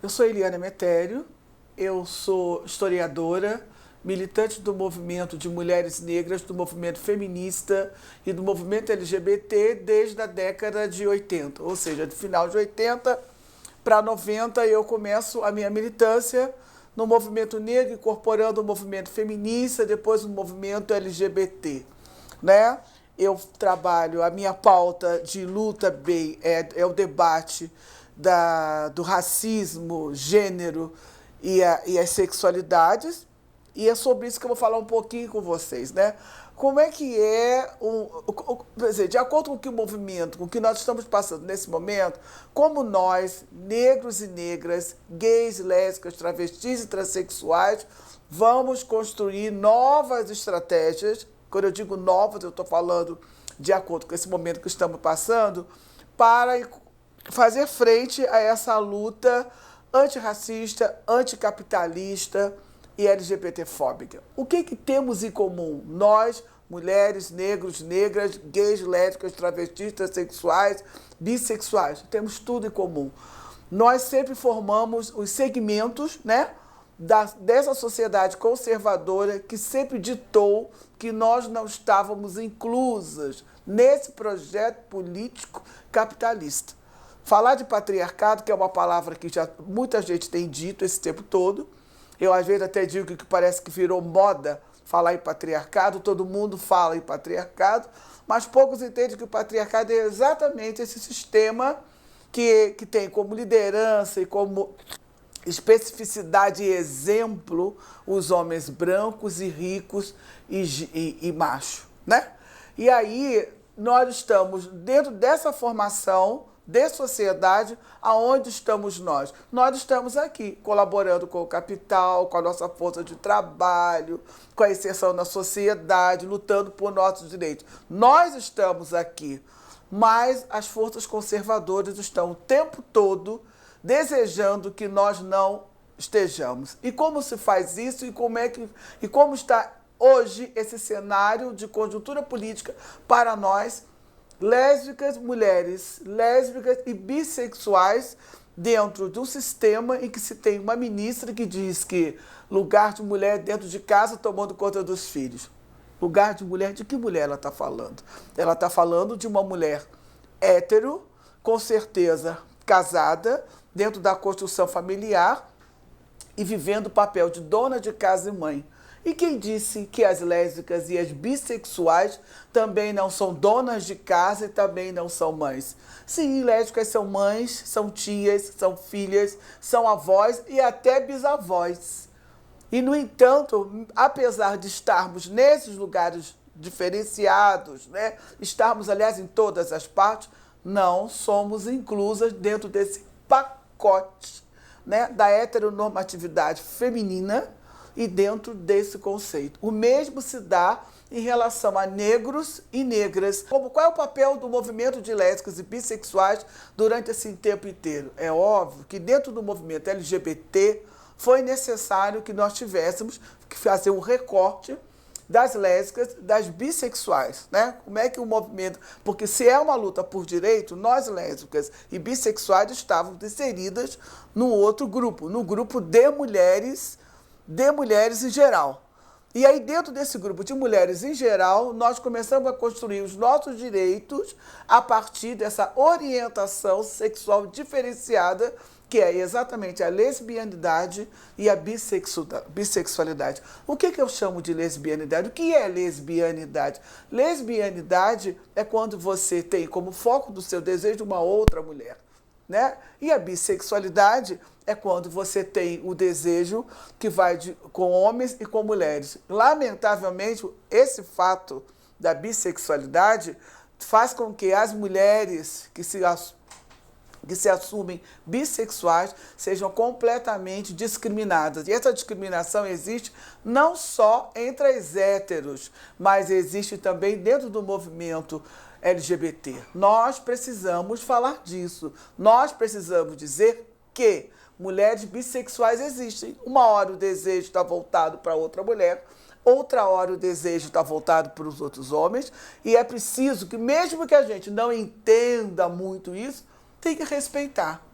Eu sou Eliana Metério, eu sou historiadora, militante do movimento de mulheres negras, do movimento feminista e do movimento LGBT desde a década de 80, ou seja, do final de 80 para 90 eu começo a minha militância no movimento negro, incorporando o movimento feminista, depois o movimento LGBT, né? Eu trabalho, a minha pauta de luta bem é o debate do racismo, gênero e as sexualidades, e é sobre isso que eu vou falar um pouquinho com vocês, né? Como é que quer dizer, de acordo com o que o movimento, com o que nós estamos passando nesse momento, como nós, negros e negras, gays, lésbicas, travestis e transexuais, vamos construir novas estratégias. Quando eu digo novas, eu estou falando de acordo com esse momento que estamos passando, para fazer frente a essa luta antirracista, anticapitalista e LGBTfóbica. O que temos em comum? Nós, mulheres, negros, negras, gays, lésbicas, travestis, transexuais, bissexuais, temos tudo em comum. Nós sempre formamos os segmentos, né, dessa sociedade conservadora que sempre ditou que nós não estávamos inclusas nesse projeto político capitalista. Falar de patriarcado, que é uma palavra que já muita gente tem dito esse tempo todo, eu às vezes até digo que parece que virou moda falar em patriarcado, todo mundo fala em patriarcado, mas poucos entendem que o patriarcado é exatamente esse sistema que tem como liderança e como especificidade e exemplo os homens brancos e ricos e macho, né? E aí nós estamos dentro dessa formação de sociedade, aonde estamos nós? Nós estamos aqui, colaborando com o capital, com a nossa força de trabalho, com a inserção na sociedade, lutando por nossos direitos. Nós estamos aqui, mas as forças conservadoras estão o tempo todo desejando que nós não estejamos. E como se faz isso e como está hoje esse cenário de conjuntura política para nós, lésbicas, mulheres lésbicas e bissexuais, dentro de um sistema em que se tem uma ministra que diz que lugar de mulher dentro de casa tomando conta dos filhos. Lugar de mulher, de que mulher ela está falando? Ela está falando de uma mulher hétero, com certeza casada, dentro da construção familiar e vivendo o papel de dona de casa e mãe. E quem disse que as lésbicas e as bissexuais também não são donas de casa e também não são mães? Sim, lésbicas são mães, são tias, são filhas, são avós e até bisavós. E, no entanto, apesar de estarmos nesses lugares diferenciados, né, estarmos, aliás, em todas as partes, não somos inclusas dentro desse pacote, né, da heteronormatividade feminina, e dentro desse conceito. O mesmo se dá em relação a negros e negras. Qual é o papel do movimento de lésbicas e bissexuais durante esse tempo inteiro? É óbvio que dentro do movimento LGBT foi necessário que nós tivéssemos que fazer um recorte das lésbicas, das bissexuais, né? Como é que o movimento... Porque se é uma luta por direito, nós lésbicas e bissexuais estávamos inseridas no outro grupo, no grupo de mulheres em geral. E aí, dentro desse grupo de mulheres em geral, nós começamos a construir os nossos direitos a partir dessa orientação sexual diferenciada, que é exatamente a lesbianidade e a bissexualidade. O que eu chamo de lesbianidade? O que é lesbianidade? Lesbianidade é quando você tem como foco do seu desejo uma outra mulher, né? E a bissexualidade é quando você tem o desejo que vai com homens e com mulheres. Lamentavelmente, esse fato da bissexualidade faz com que as mulheres que se assumem bissexuais sejam completamente discriminadas. E essa discriminação existe não só entre as héteros, mas existe também dentro do movimento LGBT. Nós precisamos falar disso. Nós precisamos dizer que mulheres bissexuais existem. Uma hora o desejo está voltado para outra mulher, outra hora o desejo está voltado para os outros homens, e é preciso que, mesmo que a gente não entenda muito isso, tem que respeitar.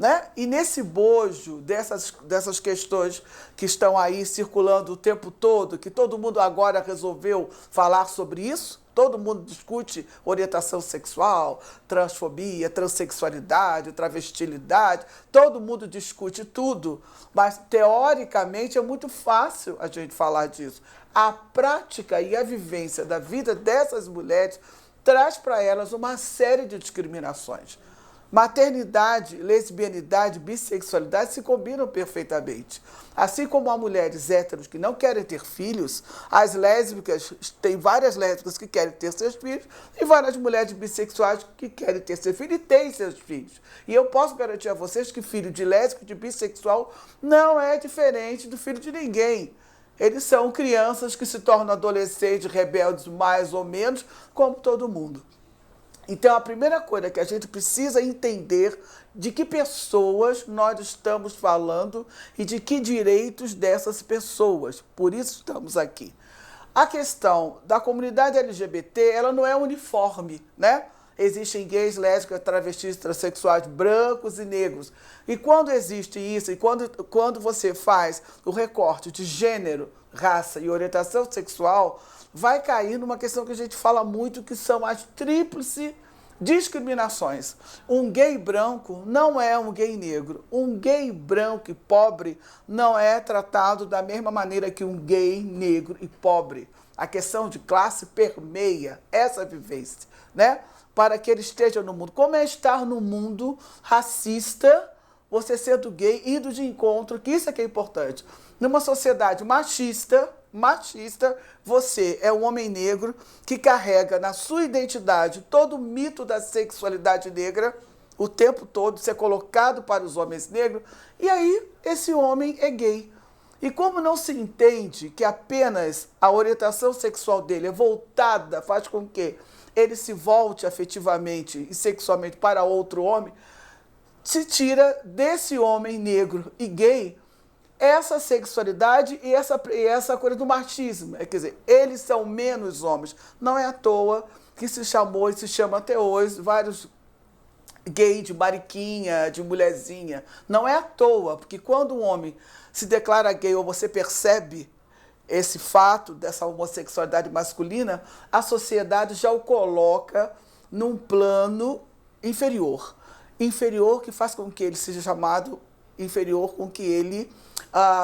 né? E nesse bojo dessas questões que estão aí circulando o tempo todo, que todo mundo agora resolveu falar sobre isso, todo mundo discute orientação sexual, transfobia, transexualidade, travestilidade, todo mundo discute tudo, mas teoricamente é muito fácil a gente falar disso. A prática e a vivência da vida dessas mulheres traz para elas uma série de discriminações. Maternidade, lesbianidade, bissexualidade se combinam perfeitamente. Assim como há mulheres héteros que não querem ter filhos, as lésbicas, tem várias lésbicas que querem ter seus filhos e várias mulheres bissexuais que querem ter seus filhos e têm seus filhos. E eu posso garantir a vocês que filho de lésbico, de bissexual, não é diferente do filho de ninguém. Eles são crianças que se tornam adolescentes, rebeldes mais ou menos, como todo mundo. Então, a primeira coisa que a gente precisa entender de que pessoas nós estamos falando e de que direitos dessas pessoas. Por isso estamos aqui. A questão da comunidade LGBT, ela não é uniforme, né? Existem gays, lésbicas, travestis, transexuais, brancos e negros. E quando existe isso, e quando você faz o recorte de gênero, raça e orientação sexual, vai cair numa questão que a gente fala muito, que são as tríplice discriminações. Um gay branco não é um gay negro. Um gay branco e pobre não é tratado da mesma maneira que um gay negro e pobre. A questão de classe permeia essa vivência, né? Para que ele esteja no mundo. Como é estar no mundo racista, você sendo gay, indo de encontro, que isso é que é importante. Numa sociedade machista, você é um homem negro que carrega na sua identidade todo o mito da sexualidade negra, o tempo todo, ser colocado para os homens negros, e aí esse homem é gay. E como não se entende que apenas a orientação sexual dele é voltada, faz com que ele se volte afetivamente e sexualmente para outro homem, se tira desse homem negro e gay essa sexualidade e essa coisa do machismo. Quer dizer, eles são menos homens. Não é à toa que se chamou e se chama até hoje vários gays de mariquinha, de mulherzinha. Não é à toa, porque quando um homem se declara gay ou você percebe esse fato dessa homossexualidade masculina, a sociedade já o coloca num plano inferior. Inferior que faz com que ele seja chamado inferior, com que ele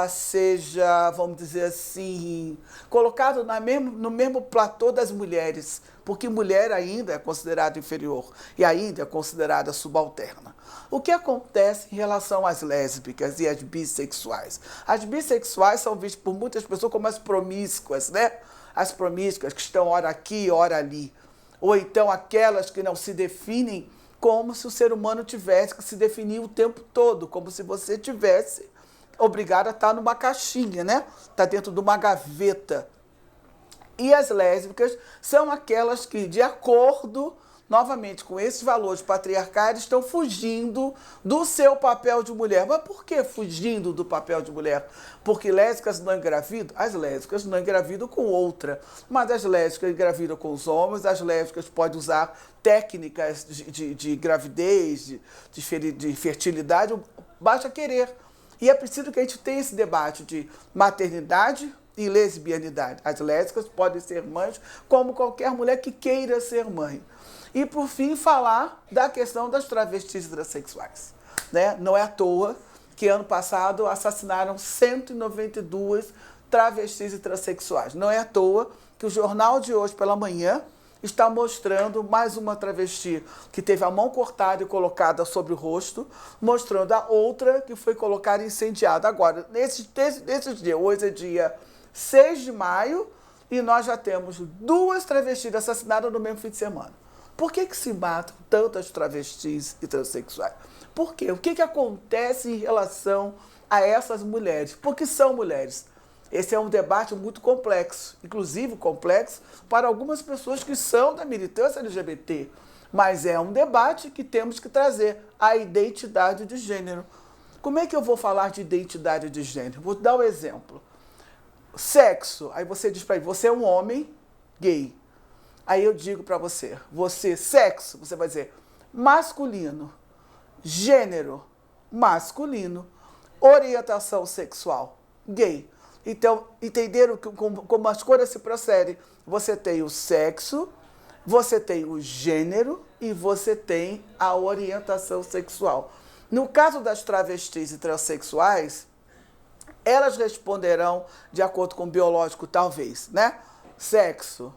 seja, vamos dizer assim, colocado no mesmo platô das mulheres, porque mulher ainda é considerada inferior e ainda é considerada subalterna. O que acontece em relação às lésbicas e às bissexuais? As bissexuais são vistas por muitas pessoas como as promíscuas, né? As promíscuas que estão ora aqui, ora ali. Ou então aquelas que não se definem como se o ser humano tivesse que se definir o tempo todo, como se você tivesse obrigado a estar numa caixinha, né? Está dentro de uma gaveta. E as lésbicas são aquelas que, de acordo, novamente, com esses valores patriarcais, estão fugindo do seu papel de mulher. Mas por que fugindo do papel de mulher? Porque lésbicas não engravidam? As lésbicas não engravidam com outra. Mas as lésbicas engravidam com os homens, as lésbicas podem usar técnicas de gravidez, de fertilidade, basta querer. E é preciso que a gente tenha esse debate de maternidade e lesbianidade. As lésbicas podem ser mães como qualquer mulher que queira ser mãe. E, por fim, falar da questão das travestis transexuais, né? Não é à toa que, ano passado, assassinaram 192 travestis e transexuais. Não é à toa que o jornal de hoje pela manhã está mostrando mais uma travesti que teve a mão cortada e colocada sobre o rosto, mostrando a outra que foi colocada e incendiada. Agora, nesse dia, hoje é dia 6 de maio, e nós já temos 2 travestis assassinadas no mesmo fim de semana. Por que se matam tantas travestis e transexuais? Por quê? O que acontece em relação a essas mulheres? Porque são mulheres. Esse é um debate muito complexo, inclusive complexo para algumas pessoas que são da militância LGBT. Mas é um debate que temos que trazer a identidade de gênero. Como é que eu vou falar de identidade de gênero? Vou dar um exemplo. Sexo. Aí você diz para mim, você é um homem gay. Aí eu digo para você, sexo, você vai dizer masculino, gênero, masculino. Orientação sexual, gay. Então, entenderam como as coisas se procedem? Você tem o sexo, você tem o gênero e você tem a orientação sexual. No caso das travestis e transexuais, elas responderão de acordo com o biológico, talvez, né? Sexo,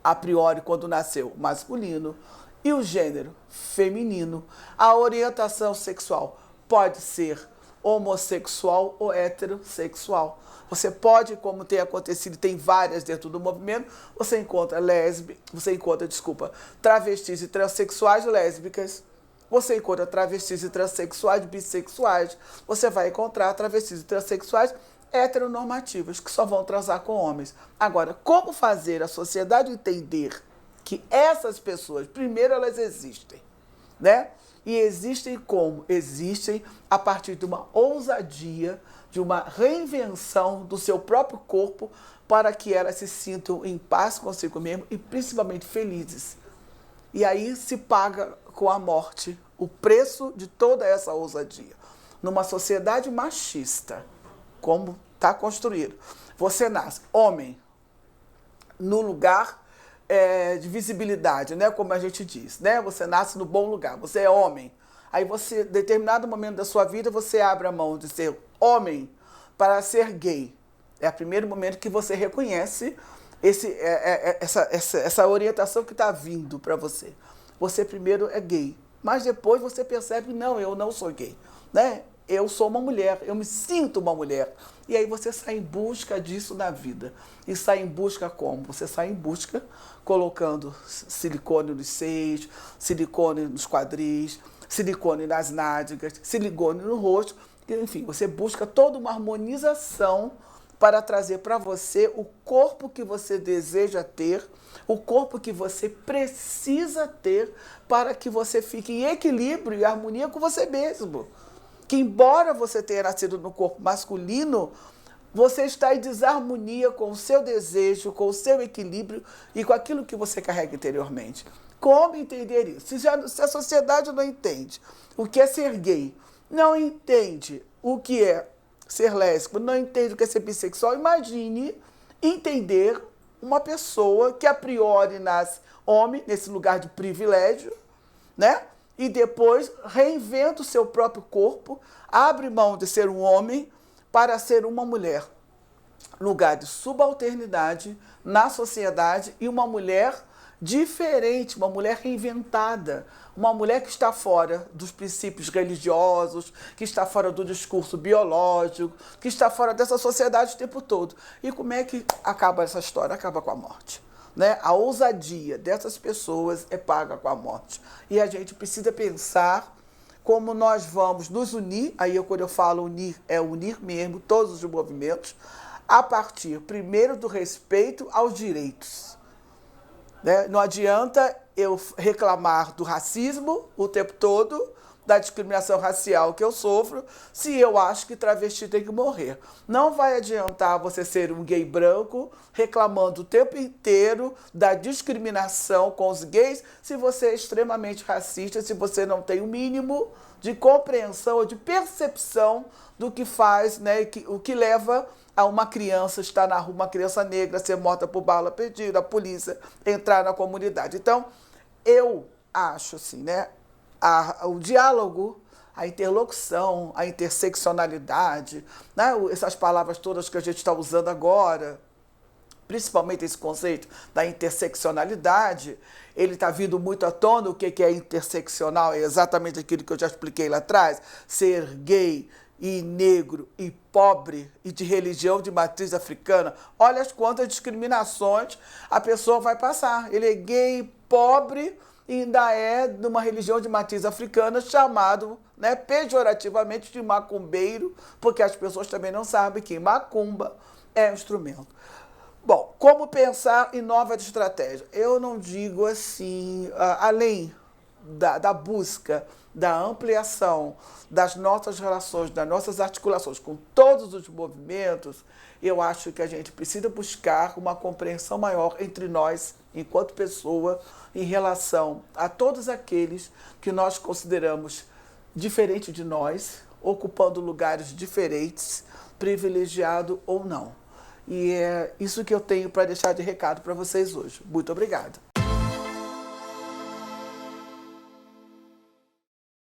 a priori, quando nasceu, masculino. E o gênero, feminino. A orientação sexual pode ser homossexual ou heterossexual. Você pode, como tem acontecido, tem várias dentro do movimento, você encontra travestis e transexuais lésbicas, você encontra travestis e transexuais bissexuais, você vai encontrar travestis e transexuais heteronormativas, que só vão transar com homens. Agora, como fazer a sociedade entender que essas pessoas, primeiro, elas existem, né? E existem como? Existem a partir de uma ousadia, de uma reinvenção do seu próprio corpo para que elas se sintam em paz consigo mesmo e principalmente felizes. E aí se paga com a morte o preço de toda essa ousadia. Numa sociedade machista, como está construído, você nasce homem no lugar de visibilidade, né? Como a gente diz, né? Você nasce no bom lugar, você é homem. Aí você, em determinado momento da sua vida, você abre a mão de ser homem para ser gay. É o primeiro momento que você reconhece essa orientação que está vindo para você. Você primeiro é gay, mas depois você percebe, não, eu não sou gay, né? Eu sou uma mulher, eu me sinto uma mulher. E aí você sai em busca disso na vida. E sai em busca como? Você sai em busca colocando silicone nos seios, silicone nos quadris, silicone nas nádegas, silicone no rosto. Enfim, você busca toda uma harmonização para trazer para você o corpo que você deseja ter, o corpo que você precisa ter para que você fique em equilíbrio e harmonia com você mesmo. Que embora você tenha nascido no corpo masculino, você está em desarmonia com o seu desejo, com o seu equilíbrio e com aquilo que você carrega interiormente. Como entender isso? Se a sociedade não entende o que é ser gay, não entende o que é ser lésbico, não entende o que é ser bissexual, imagine entender uma pessoa que a priori nasce homem, nesse lugar de privilégio, né? E depois reinventa o seu próprio corpo, abre mão de ser um homem para ser uma mulher. Lugar de subalternidade na sociedade e uma mulher diferente, uma mulher reinventada, uma mulher que está fora dos princípios religiosos, que está fora do discurso biológico, que está fora dessa sociedade o tempo todo. E como é que acaba essa história? Acaba com a morte. Né? A ousadia dessas pessoas é paga com a morte. E a gente precisa pensar como nós vamos nos unir, aí quando eu falo unir, é unir mesmo todos os movimentos, a partir, primeiro, do respeito aos direitos. Né? Não adianta eu reclamar do racismo o tempo todo, da discriminação racial que eu sofro, se eu acho que travesti tem que morrer. Não vai adiantar você ser um gay branco reclamando o tempo inteiro da discriminação com os gays se você é extremamente racista, se você não tem o mínimo de compreensão ou de percepção do que faz, né, o que leva a uma criança estar na rua, uma criança negra ser morta por bala perdida, a polícia entrar na comunidade. Então, eu acho assim, né? O diálogo, a interlocução, a interseccionalidade, né? Essas palavras todas que a gente está usando agora, principalmente esse conceito da interseccionalidade, ele está vindo muito à tona. O que é interseccional? É exatamente aquilo que eu já expliquei lá atrás. Ser gay e negro e pobre e de religião de matriz africana. Olha as quantas discriminações a pessoa vai passar. Ele é gay, pobre e ainda é de uma religião de matriz africana, chamado, né, pejorativamente de macumbeiro, porque as pessoas também não sabem que macumba é um instrumento. Bom, como pensar em novas estratégias? Eu não digo assim, além da busca, da ampliação das nossas relações, das nossas articulações com todos os movimentos, eu acho que a gente precisa buscar uma compreensão maior entre nós, enquanto pessoa, em relação a todos aqueles que nós consideramos diferente de nós, ocupando lugares diferentes, privilegiado ou não. E é isso que eu tenho para deixar de recado para vocês hoje. Muito obrigada.